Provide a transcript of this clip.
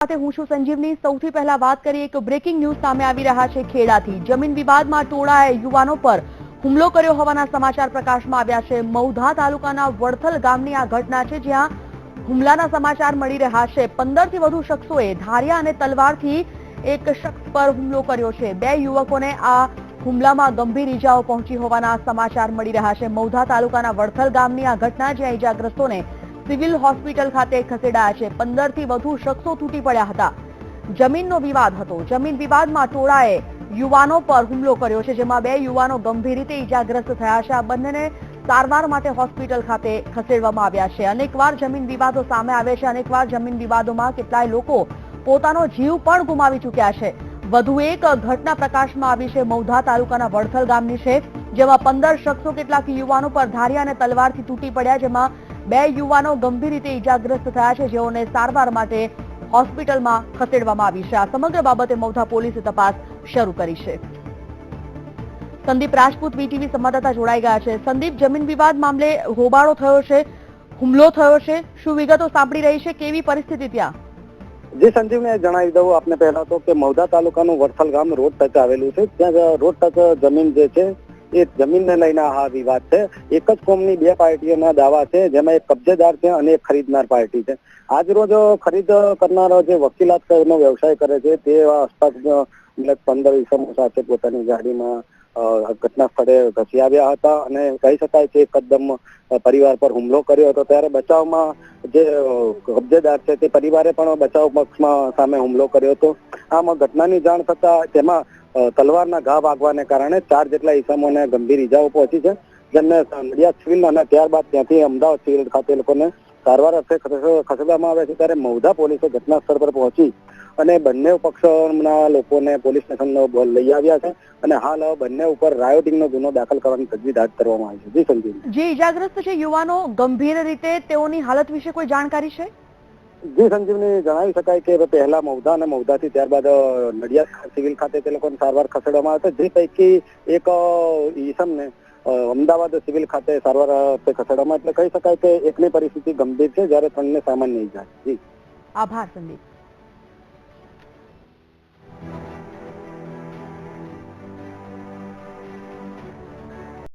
હું છું સંજીવની। સૌથી પહેલા વાત કરીએ એક બ્રેકિંગ ન્યૂઝ સામે આવી રહ્યા છે ખેડાથી। જમીન વિવાદમાં ટોળાએ યુવાનો પર હુમલો કર્યો હોવાના સમાચાર પ્રકાશમાં આવ્યા છે। મૌધા તાલુકાના વડથલ ગામની આ ઘટના છે, જ્યાં હુમલાના સમાચાર મળી રહ્યા છે। 15 થી વધુ શખ્સોએ ધારિયા અને તલવારથી એક શખ્સ પર હુમલો કર્યો છે। બે યુવકોને આ હુમલામાં ગંભીર ઈજાઓ પહોંચી હોવાના સમાચાર મળી રહ્યા છે। મૌધા તાલુકાના વડથલ ગામની આ ઘટના, જ્યાં ઈજાગ્રસ્તોને સિવિલ હોસ્પિટલ ખાતે ખસેડાયા છે। 15 થી વધુ શખ્સો તૂટી પડ્યા હતા। જમીનનો વિવાદ હતો। જમીન વિવાદમાં ટોળાએ યુવાનો પર હુમલો કર્યો છે, જેમાં બે યુવાનો ગંભીર રીતે ઈજાગ્રસ્ત થયા છે। આ બંનેને સારવાર માટે હોસ્પિટલ ખાતે ખસેડવામાં આવ્યા છે। અનેકવાર જમીન વિવાદો સામે આવે છે। અનેકવાર જમીન વિવાદોમાં કેટલાય લોકો પોતાનો જીવ પણ ગુમાવી ચૂક્યા છે। વધુ એક ઘટના પ્રકાશમાં આવી છે, મૌધા તાલુકાના વડથલ ગામની છે, જેમાં 15 શખ્સો કેટલાક યુવાનો પર ધારિયા અને તલવારથી તૂટી પડ્યા, જેમાં બે યુવાનો ગંભીર રીતે ઈજાગ્રસ્ત થયા છે, જેઓને સારવાર માટે હોસ્પિટલમાં ખસેડવામાં આવી છે। આ સમગ્ર બાબતે મૌધા પોલીસે તપાસ શરૂ કરી છે। સંદીપ રાજપૂત વીટીવી સંવાદદાતા જોડાઈ ગયા છે। સંદીપ, જમીન વિવાદ મામલે હોબાળો થયો છે, હુમલો થયો છે, શું વિગતો સાંભળી રહી છે, કેવી પરિસ્થિતિ ત્યાં? જી સંજીવ, ને જણાવી દઉં આપને પહેલા તો કે મૌધા તાલુકાનું વડથલ ગામ રોડ ટચ આવેલું છે। ત્યાં રોડ ટચ જમીન જે છે એ જમીનને લઈને આ વિવાદ છે। એક જ કોમની બે પાર્ટીઓના દાવા છે, જેમાં એક કબજેદાર છે અને એક ખરીદનાર પાર્ટી છે। આજ રોજ ખરીદ કરનાર જે વકીલાતનો વ્યવસાય કરે છે તે આસપાસ 15 ઇસમો સાથે પોતાની ગાડીમાં ઘટના સ્થળે ઘસી આવ્યા હતા અને કહી શકાય કે એકદમ પરિવાર પર હુમલો કર્યો હતો। ત્યારે બચાવમાં જે કબજેદાર છે તે પરિવારે પણ બચાવ પક્ષમાં સામે હુમલો કર્યો હતો। આમ ઘટનાની જાણ થતા તેમાં તલવારના ઘા વાગવાને કારણે 4 જેટલા ઈસમોને ગંભીર ઈજાઓ પહોંચી છે, જેમને નડિયાદ સિવિલ અને ત્યારબાદ ત્યાંથી અમદાવાદ સિવિલ ખાતે લોકોને સારવાર અર્થે ખસેડવામાં આવે છે। ત્યારે મૌધા પોલીસે ઘટના સ્થળ પર પહોંચી અને બંને પક્ષના લોકોને પોલીસ સ્ટેશન લઈ આવ્યા છે અને હાલ બંને ઉપર રાયોટિંગનો ગુનો દાખલ કરવાની તજવીજ હાથ ધરવામાં આવી છે। જી સંજીવ, જે ઈજાગ્રસ્ત છે યુવાનો ગંભીર રીતે, તેઓની હાલત વિશે કોઈ જાણકારી છે? જી સંજીવની, જણાવી શકાય કે પહેલા મૌધા અને મૌધાથી ત્યારબાદ નડિયાદ સિવિલ ખાતે તે લોકોને સારવાર ખસેડવામાં આવે છે। જે પૈકી એક ઈસમને અમદાવાદ સિવિલ ખાતે સારવાર ખસેડવામાં, એટલે કહી શકાય કે એકની પરિસ્થિતિ ગંભીર છે, જ્યારે 3ને સામાન્ય ઈજા છે। જી, આભાર સંદીપ।